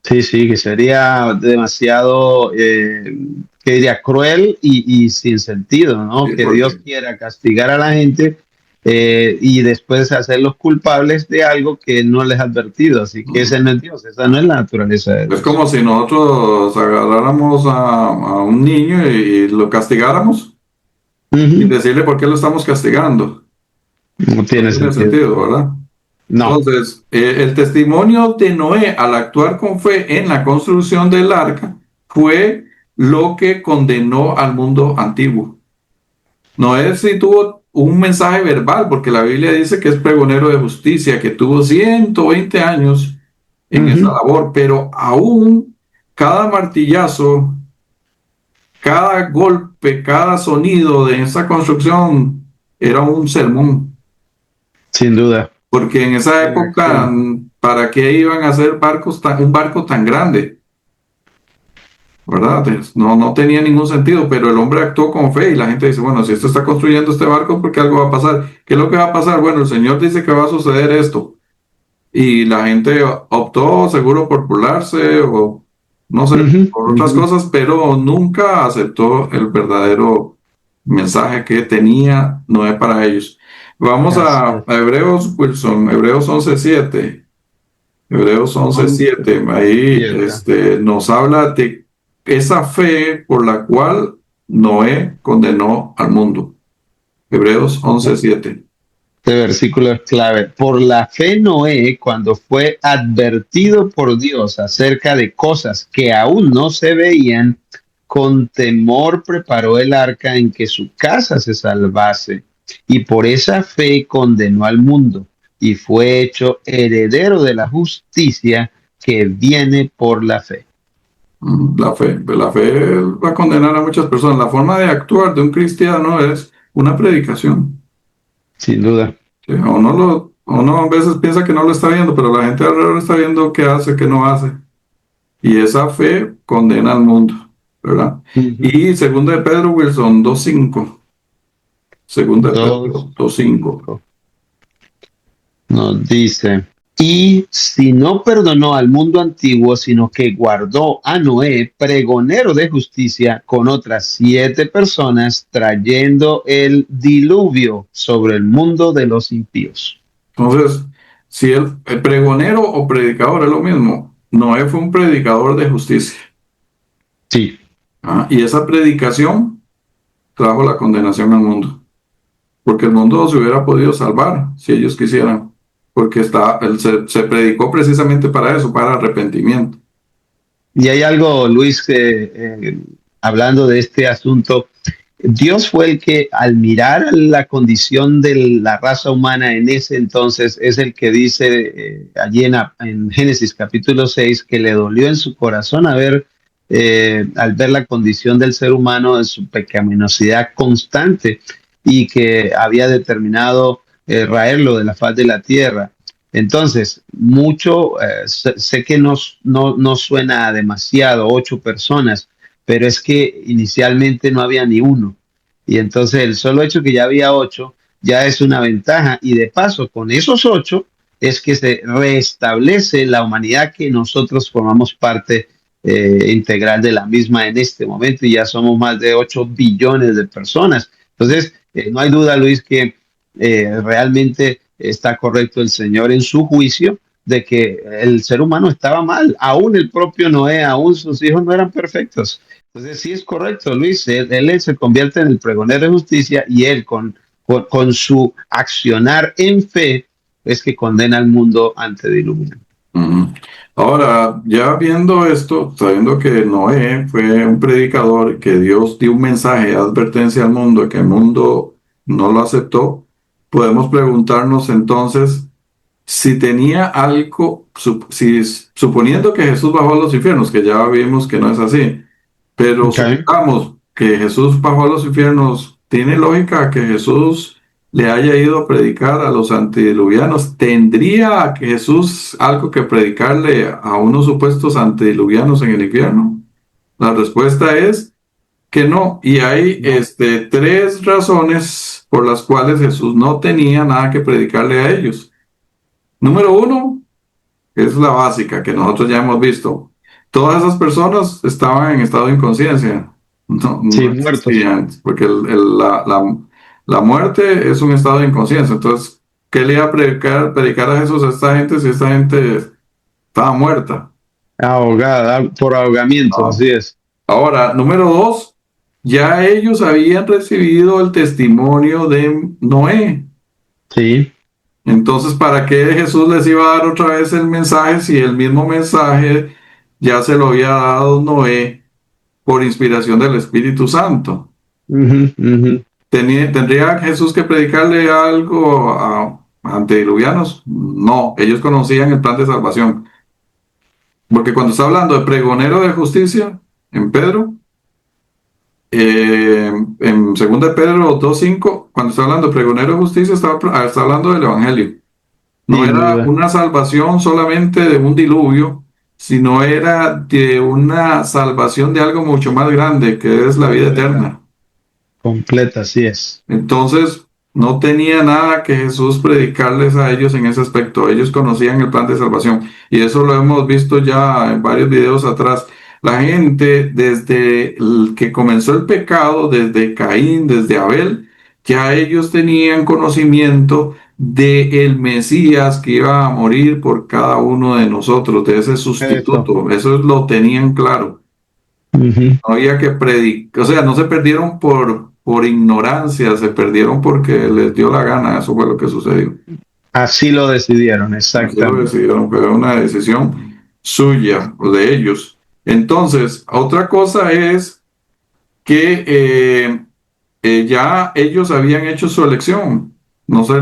Sí, sí, que sería demasiado, que diría, cruel y sin sentido, ¿no? Sí, Que Dios porque quiera castigar a la gente y después hacerlos culpables de algo que no les ha advertido. Así que ese no es Dios, esa no es la naturaleza de es Dios. como si nosotros agarráramos a un niño y lo castigáramos sin Ujú. decirle por qué lo estamos castigando. No No tiene tiene sentido. sentido, ¿verdad? No, Entonces, el testimonio de Noé al actuar con fe en la construcción del arca fue lo que condenó al mundo antiguo. Noé sí tuvo un mensaje verbal, porque la Biblia dice que es pregonero de justicia, que tuvo 120 años en esa ujú. labor, pero aún cada martillazo, cada golpe, cada sonido de esa construcción era un sermón, Sin duda. porque en esa En época, acción. ¿para qué iban a hacer un barco tan grande? ¿Verdad? No, no tenía ningún sentido, pero el hombre actuó con fe y la gente dice, bueno, si esto está construyendo este barco, ¿por qué algo va a pasar? ¿Qué es lo que va a pasar? Bueno, el Señor dice que va a suceder esto. Y la gente optó seguro por burlarse o no sé, Ujú, por otras ujú. cosas, pero nunca aceptó el verdadero mensaje que tenía Noé para ellos. Vamos Así a es. Hebreos, Wilson, Hebreos 11:7. Hebreos once 11, siete ahí 7. nos habla de esa fe por la cual Noé condenó al mundo. Hebreos 11:7. Este versículo es clave. Por la fe Noé, cuando fue advertido por Dios acerca de cosas que aún no se veían, con temor preparó el arca en que su casa se salvase. Y por esa fe condenó al mundo y fue hecho heredero de la justicia que viene por la fe. La fe va a condenar a muchas personas. La forma de actuar de un cristiano es una predicación. Sin duda. ¿Sí? Uno a veces piensa que no lo está viendo, pero la gente alrededor está viendo qué hace, qué no hace. Y esa fe condena al mundo, ¿verdad? Ujú. Y segunda de Pedro Wilson 2:5. Segunda de Pedro Dos, 2:5. cinco. Nos dice, y si no perdonó al mundo antiguo, sino que guardó a Noé, pregonero de justicia, con otras 7 personas, trayendo el diluvio sobre el mundo de los impíos. Entonces, si el pregonero o predicador es lo mismo, Noé fue un predicador de justicia. Sí, ¿Ah? Y esa predicación trajo la condenación al mundo, porque el mundo se hubiera podido salvar si ellos quisieran, porque se predicó precisamente para eso, para arrepentimiento. y hay algo, Luis, que hablando de este asunto, Dios fue el que al mirar la condición de la raza humana en ese entonces es el que dice allí en Génesis capítulo 6 que le dolió en su corazón haber al ver la condición del ser humano en su pecaminosidad constante y que había determinado raerlo de la faz de la tierra. Entonces, sé que no suena demasiado, 8 personas, pero es que inicialmente no había ni uno. Y entonces el solo hecho que ya había 8 ya es una ventaja. Y de paso, con esos 8 es que se restablece la humanidad que nosotros formamos parte integral de la misma en este momento y ya somos más de 8 billones de personas. Entonces, no hay duda, Luis, que realmente está correcto el Señor en su juicio de que el ser humano estaba mal, aún el propio Noé, aún sus hijos no eran perfectos. Entonces sí es correcto, Luis, él se convierte en el pregonero de justicia y él con su accionar en fe es que condena al mundo antediluviano. Ujú. Ahora, ya viendo esto, sabiendo que Noé fue un predicador, que Dios dio un mensaje de advertencia al mundo, que el mundo no lo aceptó, podemos preguntarnos entonces si tenía algo, suponiendo que Jesús bajó a los infiernos, que ya vimos que no es así, pero Okay. supongamos que Jesús bajó a los infiernos, ¿tiene lógica que Jesús le haya ido a predicar a los antediluvianos? ¿Tendría que Jesús algo que predicarle a unos supuestos antediluvianos en el infierno? La respuesta es que no. Y hay No. tres razones por las cuales Jesús no tenía nada que predicarle a ellos. Número uno, es la básica que nosotros ya hemos visto. Todas esas personas estaban en estado de inconsciencia. Sí, No muertos. existían, porque la muerte es un estado de inconsciencia. Entonces, ¿qué le iba a predicar a Jesús a esta gente si esta gente estaba muerta? Ahogada, por ahogamiento, No. así es. Ahora, número dos, ya ellos habían recibido el testimonio de Noé. Sí. Entonces, ¿para qué Jesús les iba a dar otra vez el mensaje si el mismo mensaje ya se lo había dado Noé por inspiración del Espíritu Santo? Ujú, ujú. ¿Tendría Jesús que predicarle algo a antediluvianos? No, ellos conocían el plan de salvación. Porque cuando está hablando de pregonero de justicia en Pedro, en 2 de Pedro 2:5, cuando está hablando de pregonero de justicia, está hablando del Evangelio. No Sin era duda. una salvación solamente de un diluvio, sino era de una salvación de algo mucho más grande, que es la vida Completa. eterna. Completa, así es. Entonces, no tenía nada que Jesús predicarles a ellos en ese aspecto. Ellos conocían el plan de salvación y eso lo hemos visto ya en varios videos atrás. La gente, desde que comenzó el pecado, desde Caín, desde Abel, ya ellos tenían conocimiento de el Mesías que iba a morir por cada uno de nosotros, de ese Eso. sustituto. Eso lo tenían claro. Ujú. No había que predicar, o sea, no se perdieron por ignorancia, se perdieron porque les dio la gana, eso fue lo que sucedió. Así lo decidieron, Así lo exactamente. decidieron, pero una decisión suya o de ellos. Entonces, otra cosa es que ya ellos habían hecho su elección. No sé,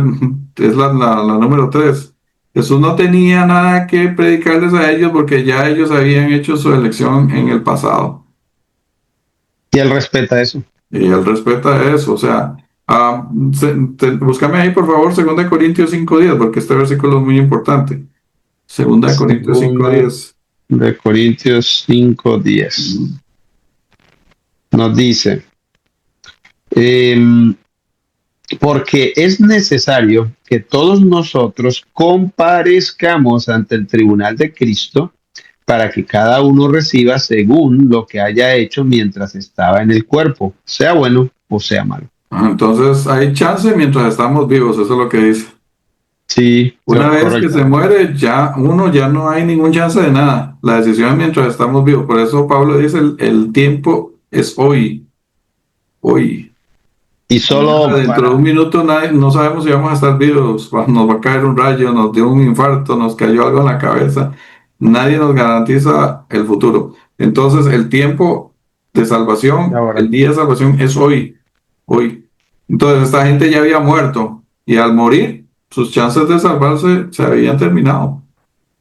es la número 3. Jesús no tenía nada que predicarles a ellos porque ya ellos habían hecho su elección en el pasado. Y él respeta eso. Y él respeta eso, o sea, búscame ahí por favor 2 Corintios 5:10, porque este versículo es muy importante. 2 Corintios cinco Segunda diez de Corintios 5:10. Nos dice, em, porque es necesario que todos nosotros comparezcamos ante el tribunal de Cristo para que cada uno reciba según lo que haya hecho mientras estaba en el cuerpo, sea bueno o sea malo. Entonces hay chance mientras estamos vivos, eso es lo que dice. Sí, Una vez que se correctamente. muere, ya no hay ningún chance de nada. La decisión es mientras estamos vivos. Por eso Pablo dice, el tiempo es hoy, hoy. Y Mañana, solo dentro de un para, minuto, no sabemos si vamos a estar vivos. Nos va a caer un rayo, nos dio un infarto, nos cayó algo en la cabeza. Nadie nos garantiza el futuro. Entonces, el tiempo de salvación, el ahora, día de salvación es hoy, hoy. Entonces, esta gente ya había muerto y al morir, sus chances de salvarse se habían terminado.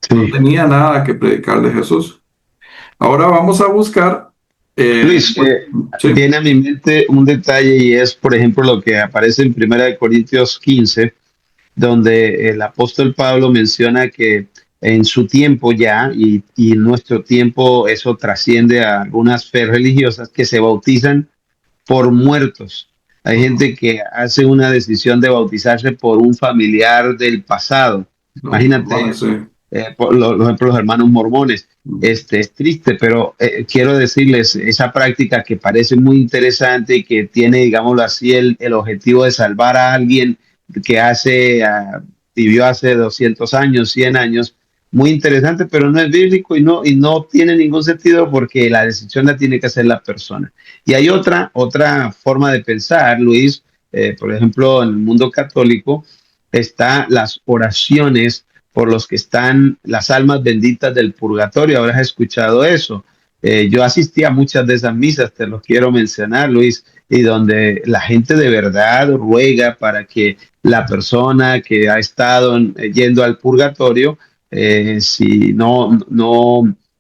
No sí. tenía nada que predicarle Jesús. Ahora vamos a buscar, Luis, sí, viene a mi mente un detalle y es, por ejemplo, lo que aparece en Primera de Corintios 15, donde el apóstol Pablo menciona que en su tiempo ya, y en nuestro tiempo eso trasciende a algunas fe religiosas que se bautizan por muertos. Hay gente que hace una decisión de bautizarse por un familiar del pasado. los Imagínate mormones, sí. eso. Por ejemplo, los hermanos mormones. Es triste, pero quiero decirles, esa práctica que parece muy interesante y que tiene, digámoslo así, el objetivo de salvar a alguien que vivió hace 200 años, 100 años, muy interesante, pero no es bíblico y no tiene ningún sentido porque la decisión la tiene que hacer la persona. Y hay otra forma de pensar, Luis, por ejemplo, en el mundo católico, está las oraciones por los que están las almas benditas del purgatorio. Habrás escuchado eso. Yo asistí a muchas de esas misas, te lo quiero mencionar, Luis, y donde la gente de verdad ruega para que la persona que ha estado yendo al purgatorio, si no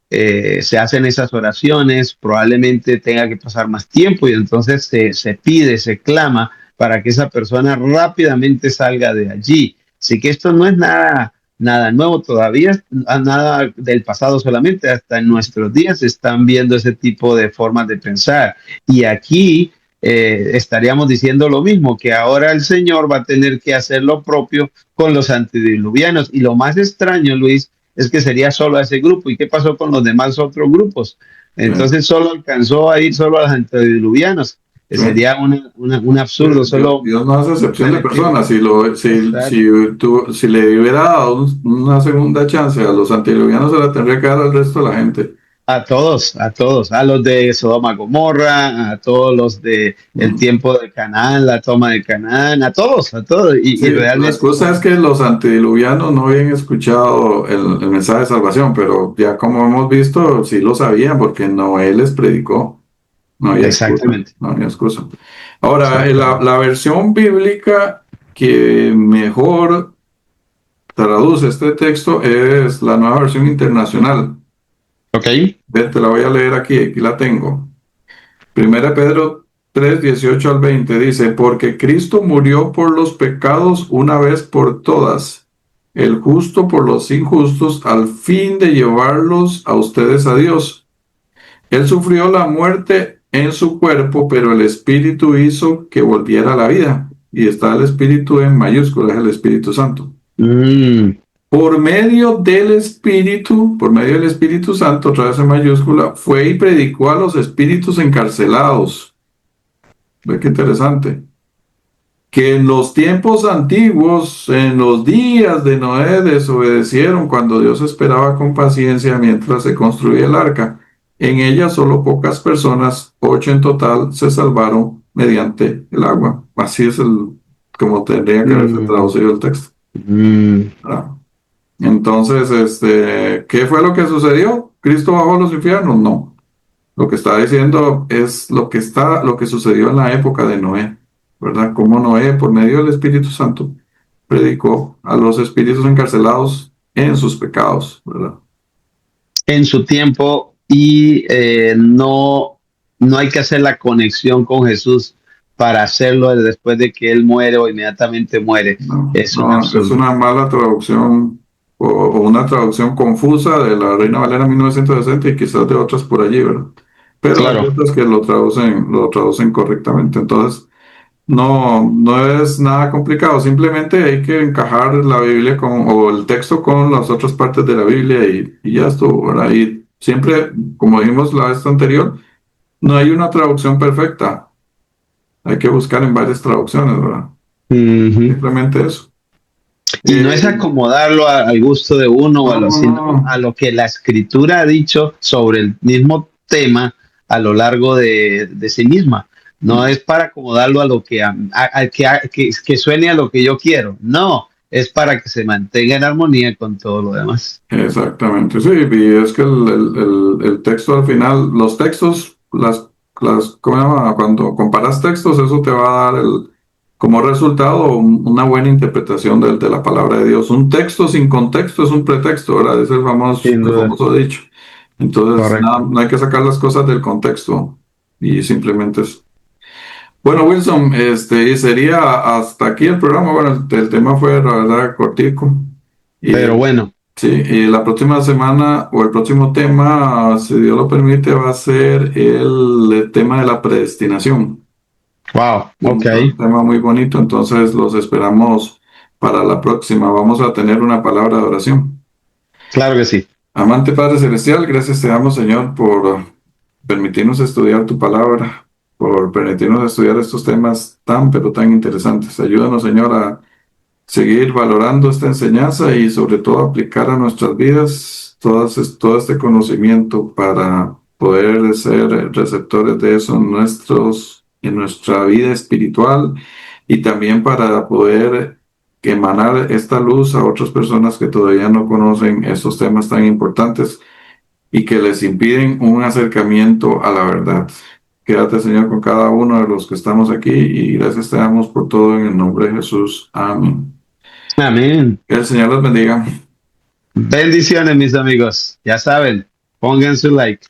se hacen esas oraciones, probablemente tenga que pasar más tiempo y entonces se pide, se clama para que esa persona rápidamente salga de allí. Así que esto no es nada nuevo todavía, nada del pasado solamente, hasta en nuestros días se están viendo ese tipo de formas de pensar. Y aquí estaríamos diciendo lo mismo, que ahora el Señor va a tener que hacer lo propio con los antediluvianos. Y lo más extraño, Luis, es que sería solo a ese grupo. ¿Y qué pasó con los demás otros grupos? Sí, Entonces solo alcanzó a ir solo a los antediluvianos, que sí. sería un absurdo, solo Dios no hace excepción de relativo. personas. Exacto. Si le hubiera dado una segunda chance a los antediluvianos, se la tendría que dar al resto de la gente. A los de Sodoma Gomorra, a todos los de el Mm. tiempo de Canaán, la toma de Canaán, a todos, Sí, y la realmente excusa es que los antediluvianos no habían escuchado el mensaje de salvación, pero ya como hemos visto, sí lo sabían porque Noé les predicó. No había excusa, exactamente, no había excusa. Ahora, exactamente. la versión bíblica que mejor traduce este texto es la nueva versión internacional. Ok. Ve, te la voy a leer aquí, aquí la tengo. Primera Pedro 3 18 al 20 dice, porque Cristo murió por los pecados una vez por todas, el justo por los injustos, al fin de llevarlos a ustedes a Dios. Él sufrió la muerte en su cuerpo, pero el Espíritu hizo que volviera a la vida. Y está el Espíritu en mayúsculas, el Espíritu Santo. Mm, Por medio del Espíritu Santo, otra vez en mayúscula, fue y predicó a los espíritus encarcelados. Ve qué interesante. Que en los tiempos antiguos, en los días de Noé, desobedecieron cuando Dios esperaba con paciencia mientras se construía el arca. En ella solo pocas personas, 8 en total, se salvaron mediante el agua. Así es como tendría que haberse mm, traducido el texto. mm. ¿Verdad? Entonces, ¿qué fue lo que sucedió? ¿Cristo bajó a los infiernos? No. Lo que está diciendo es lo que sucedió en la época de Noé, ¿verdad? Como Noé, por medio del Espíritu Santo, predicó a los espíritus encarcelados en sus pecados, ¿verdad? En su tiempo y no hay que hacer la conexión con Jesús para hacerlo después de que Él muere o inmediatamente muere. No, Es un no, es absurdo. una mala traducción o una traducción confusa de la Reina Valera 1960 y quizás de otras por allí, ¿verdad? Pero hay Claro. otras que lo traducen correctamente. Entonces, no, no es nada complicado, simplemente hay que encajar la Biblia o el texto con las otras partes de la Biblia y ya estuvo, ¿verdad? Y siempre, como dijimos la vez anterior, no hay una traducción perfecta, hay que buscar en varias traducciones, ¿verdad? Ujú. Simplemente eso. Y no es Eh, acomodarlo al gusto de uno o no, no, sino no, a lo que la escritura ha dicho sobre el mismo tema a lo largo de sí misma. No no, es para acomodarlo a lo que suene a lo que yo quiero. No, es para que se mantenga en armonía con todo lo demás. exactamente, sí, y es que el texto al final, los textos, ¿cómo se llama? Cuando comparas textos, eso te va a dar como resultado una buena interpretación de la palabra de Dios. Un texto sin contexto es un pretexto, ¿verdad? Es Sin el duda. famoso dicho. Entonces, Correcto. no hay que sacar las cosas del contexto y simplemente es. Bueno, Wilson, y sería hasta aquí el programa. Bueno, el tema fue, la verdad, cortico. Pero Y bueno, sí, y la próxima semana o el próximo tema, si Dios lo permite, va a ser el tema de la predestinación. wow, ok, Un tema muy bonito, entonces los esperamos para la próxima. Vamos a tener una palabra de oración. claro que sí. Amante Padre Celestial, gracias te damos, Señor, por permitirnos estudiar tu palabra, por permitirnos estudiar estos temas tan, pero tan interesantes. Ayúdanos, Señor, a seguir valorando esta enseñanza y sobre todo aplicar a nuestras vidas todo este conocimiento para poder ser receptores de eso en nuestra vida espiritual y también para poder emanar esta luz a otras personas que todavía no conocen estos temas tan importantes y que les impiden un acercamiento a la verdad. Quédate, Señor, con cada uno de los que estamos aquí y gracias te damos por todo en el nombre de Jesús. Amén. Amén. Que el Señor los bendiga. Bendiciones, mis amigos. Ya saben, pongan su like.